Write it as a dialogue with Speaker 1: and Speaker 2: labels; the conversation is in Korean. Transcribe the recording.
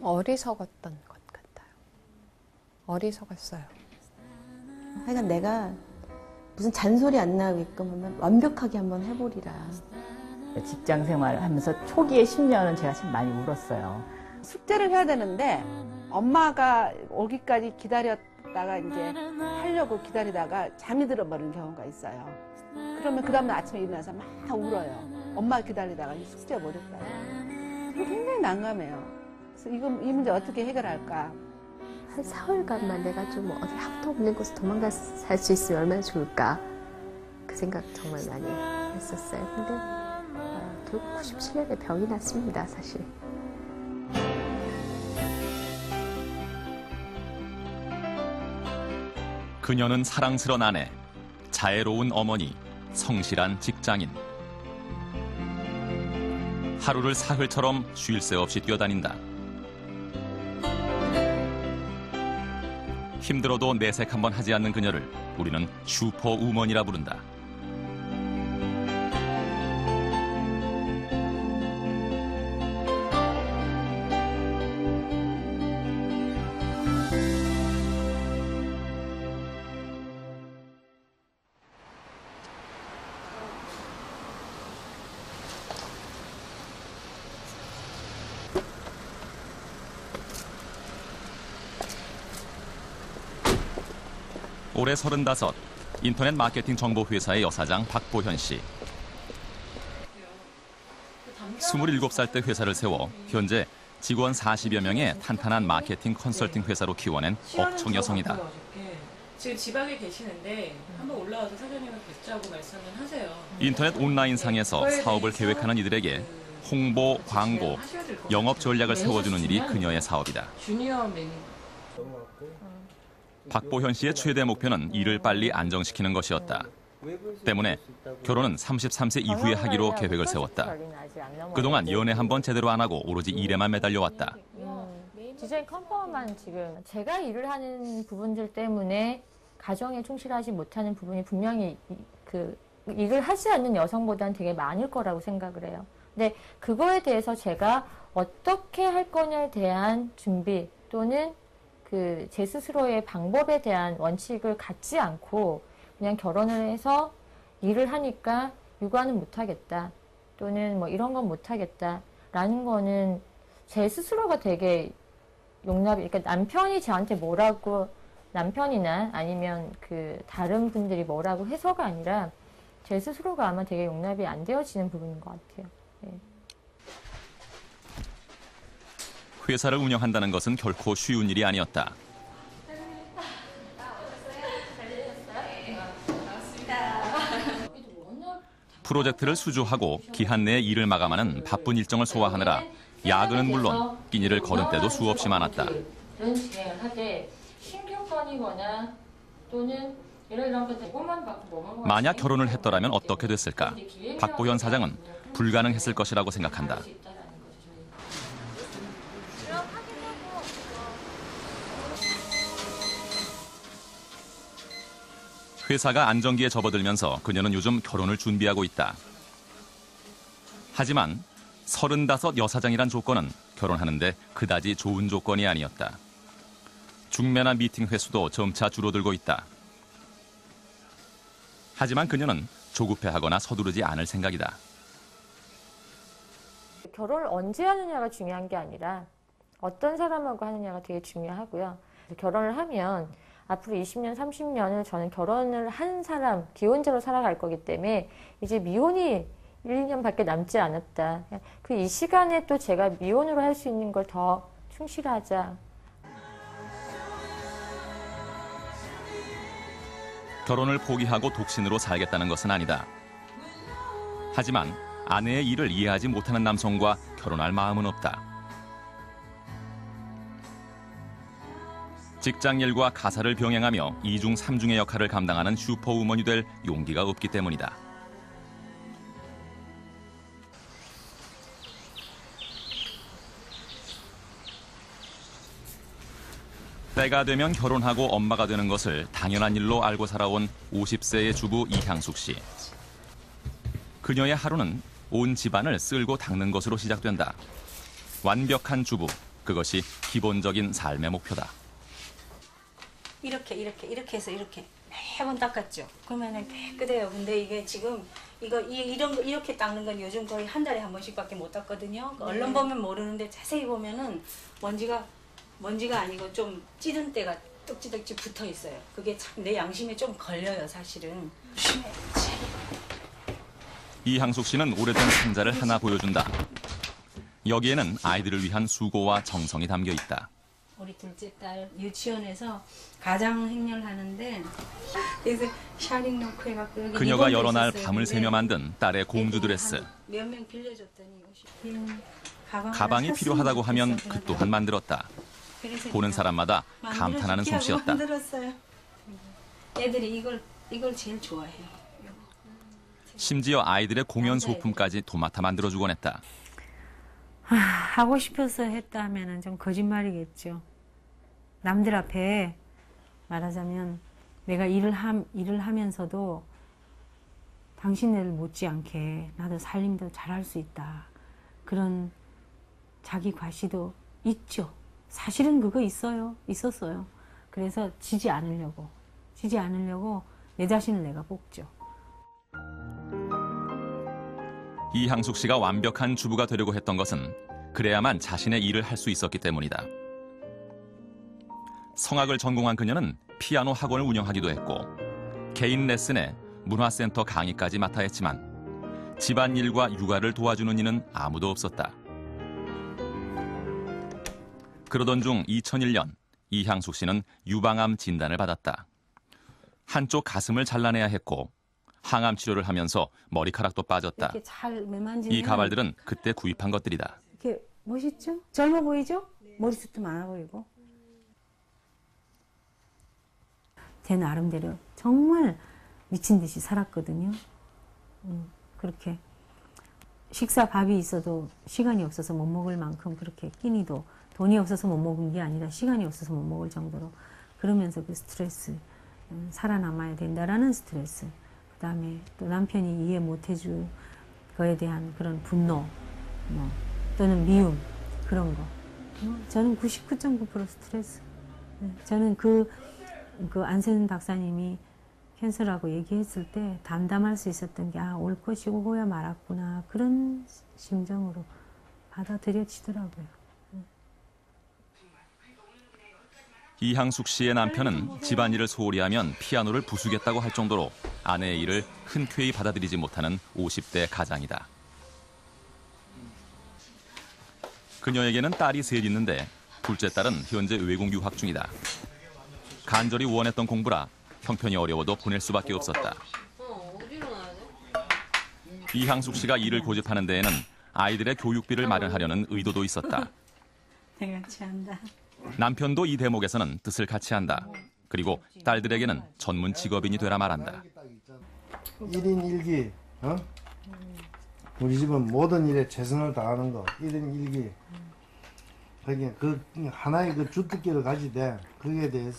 Speaker 1: 어리석었던 것 같아요. 어리석었어요.
Speaker 2: 하여간 내가 무슨 잔소리 안 나오게끔 하면 완벽하게 한번 해보리라.
Speaker 3: 직장 생활하면서 초기의 10년은 제가 참 많이 울었어요.
Speaker 4: 숙제를 해야 되는데 엄마가 오기까지 기다렸다가 이제 하려고 기다리다가 잠이 들어버리는 경우가 있어요. 그러면 그 다음날 아침에 일어나서 막 울어요. 엄마 기다리다가 숙제 못했다. 굉장히 난감해요. 그래서 이 문제 어떻게 해결할까?
Speaker 1: 한 4월간만 내가 좀 어디 아무도 없는 곳에 도망가 살 수 있으면 얼마나 좋을까. 그 생각 정말 많이 했었어요. 근데 결국 97년에 병이 났습니다, 사실.
Speaker 5: 그녀는 사랑스러운 아내, 자애로운 어머니, 성실한 직장인. 하루를 사흘처럼 쉴 새 없이 뛰어다닌다. 힘들어도 내색 한번 하지 않는 그녀를 우리는 슈퍼우먼이라 부른다. 올해 35, 인터넷 마케팅 정보회사의 여사장 박보현 씨. 27살 때 회사를 세워 현재 직원 40여 명의 탄탄한 마케팅 컨설팅 회사로 키워낸 억청 여성이다.
Speaker 6: 지금 지방에 계시는데 한번 올라와서 사장님을 뵙자고 말씀을 하세요.
Speaker 5: 인터넷 온라인상에서 사업을 계획하는 이들에게 홍보, 광고, 영업 전략을 세워주는 일이 그녀의 사업이다.
Speaker 6: 주니어 매니저.
Speaker 5: 박보현 씨의 최대 목표는 일을 빨리 안정시키는 것이었다. 때문에 결혼은 33세 이후에 하기로 계획을 세웠다. 그동안 연애 한 번 제대로 안 하고 오로지 일에만 매달려왔다.
Speaker 7: 디자인 컨펌만 지금 제가 일을 하는 부분들 때문에 가정에 충실하지 못하는 부분이 분명히 일을 하지 않는 여성보다는 되게 많을 거라고 생각을 해요. 근데 그거에 대해서 제가 어떻게 할 거냐에 대한 준비 또는 제 스스로의 방법에 대한 원칙을 갖지 않고 그냥 결혼을 해서 일을 하니까 육아는 못하겠다 또는 뭐 이런 건 못하겠다라는 거는 제 스스로가 되게 그러니까 남편이 저한테 뭐라고 남편이나 아니면 다른 분들이 뭐라고 해서가 아니라 제 스스로가 아마 되게 용납이 안 되어지는 부분인 것 같아요. 네.
Speaker 5: 회사를 운영한다는 것은 결코 쉬운 일이 아니었다. 프로젝트를 수주하고 기한 내에 일을 마감하는 바쁜 일정을 소화하느라 야근은 물론 끼니를 거른 때도 수없이 많았다.
Speaker 7: 이런 진행을 하되 신경건이거나 또는 이런 것들 뭐만 받고 뭐만
Speaker 5: 만약 결혼을 했더라면 어떻게 됐을까? 박보현 사장은 불가능했을 것이라고 생각한다. 회사가 안정기에 접어들면서 그녀는 요즘 결혼을 준비하고 있다. 하지만 35 여사장이란 조건은 결혼하는데 그다지 좋은 조건이 아니었다. 중매나 미팅 횟수도 점차 줄어들고 있다. 하지만 그녀는 조급해하거나 서두르지 않을 생각이다.
Speaker 7: 결혼을 언제 하느냐가 중요한 게 아니라 어떤 사람하고 하느냐가 되게 중요하고요. 결혼을 하면 앞으로 20년, 30년을 저는 결혼을 한 사람, 기혼자로 살아갈 거기 때문에 이제 미혼이 1, 2년밖에 남지 않았다. 이 시간에 또 제가 미혼으로 할 수 있는 걸 더 충실하자.
Speaker 5: 결혼을 포기하고 독신으로 살겠다는 것은 아니다. 하지만 아내의 일을 이해하지 못하는 남성과 결혼할 마음은 없다. 직장 일과 가사를 병행하며 이중 삼중의 역할을 감당하는 슈퍼우먼이 될 용기가 없기 때문이다. 때가 되면 결혼하고 엄마가 되는 것을 당연한 일로 알고 살아온 50세의 주부 이향숙 씨. 그녀의 하루는 온 집안을 쓸고 닦는 것으로 시작된다. 완벽한 주부, 그것이 기본적인 삶의 목표다.
Speaker 8: 이렇게 해서 이렇게 매번 닦았죠. 그러면은 깨끗해요. 근데 이게 지금 이런 거 이렇게 닦는 건 요즘 거의 한 달에 한 번씩밖에 못 닦거든요. 얼른 보면 모르는데 자세히 보면은 먼지가 아니고 좀 찌든 때가 떡지떡지 붙어 있어요. 그게 참 내 양심에 좀 걸려요, 사실은.
Speaker 5: 이향숙 씨는 오래된 상자를 하나 보여준다. 여기에는 아이들을 위한 수고와 정성이 담겨 있다.
Speaker 8: 우리 둘째 딸 유치원에서 가장 행렬하는데 그래서 샤링 넣고 해갖고 여기
Speaker 5: 그녀가
Speaker 8: 리본도
Speaker 5: 여러 날
Speaker 8: 있었어요.
Speaker 5: 밤을 새며 만든 딸의 공주
Speaker 8: 애들이
Speaker 5: 드레스.
Speaker 8: 몇 명 빌려줬더니
Speaker 5: 가방이 필요하다고 하면 그 또한 만들었다. 보는 사람마다 감탄하는 솜씨였다.
Speaker 8: 만들었어요. 애들이 이걸 제일 좋아해요.
Speaker 5: 심지어 아이들의 공연 소품까지 도맡아 만들어주곤 했다.
Speaker 8: 하고 싶어서 했다 하면은 좀 거짓말이겠죠. 남들 앞에 말하자면 내가 일을 하면서도 당신네를 못지않게 나도 살림도 잘할 수 있다. 그런 자기 과시도 있죠. 사실은 그거 있었어요. 그래서 지지 않으려고 내 자신을 내가 뽑죠.
Speaker 5: 이향숙 씨가 완벽한 주부가 되려고 했던 것은 그래야만 자신의 일을 할 수 있었기 때문이다. 성악을 전공한 그녀는 피아노 학원을 운영하기도 했고 개인 레슨에 문화센터 강의까지 맡아 했지만 집안일과 육아를 도와주는 이는 아무도 없었다. 그러던 중 2001년 이향숙 씨는 유방암 진단을 받았다. 한쪽 가슴을 잘라내야 했고 항암 치료를 하면서 머리카락도 빠졌다.
Speaker 8: 이렇게 잘 매만지면
Speaker 5: 이 가발들은 그때 구입한 것들이다.
Speaker 8: 이렇게 멋있죠? 젊어 보이죠? 머리숱도 많아 보이고. 제 나름대로 정말 미친 듯이 살았거든요. 그렇게 식사 밥이 있어도 시간이 없어서 못 먹을 만큼 그렇게 끼니도 돈이 없어서 못 먹은 게 아니라 시간이 없어서 못 먹을 정도로 그러면서 그 스트레스, 살아남아야 된다라는 스트레스, 그다음에 또 남편이 이해 못 해줄 거에 대한 그런 분노, 또는 미움, 그런 거. 저는 99.9% 스트레스. 저는 그 안세훈 박사님이 캔서라고 얘기했을 때 담담할 수 있었던 게 올 것이 오고야 말았구나. 그런 심정으로 받아들여지더라고요.
Speaker 5: 이향숙 씨의 남편은 집안일을 소홀히 하면 피아노를 부수겠다고 할 정도로 아내의 일을 흔쾌히 받아들이지 못하는 50대 가장이다. 그녀에게는 딸이 셋 있는데 둘째 딸은 현재 외국 유학 중이다. 간절히 원했던 공부라 형편이 어려워도 보낼 수밖에 없었다. 이향숙 씨가 일을 고집하는 데에는 아이들의 교육비를 마련하려는 의도도 있었다.
Speaker 8: 내가 같이 한다.
Speaker 5: 남편도 이 대목에서는 뜻을 같이 한다. 그리고 딸들에게는 전문 직업인이 되라 말한다.
Speaker 9: 1인 1기, 우리 집은 모든 일에 최선을 다하는 거, 1인 1기. 그 하나의 그 주특기를 가지되 거기에 대해서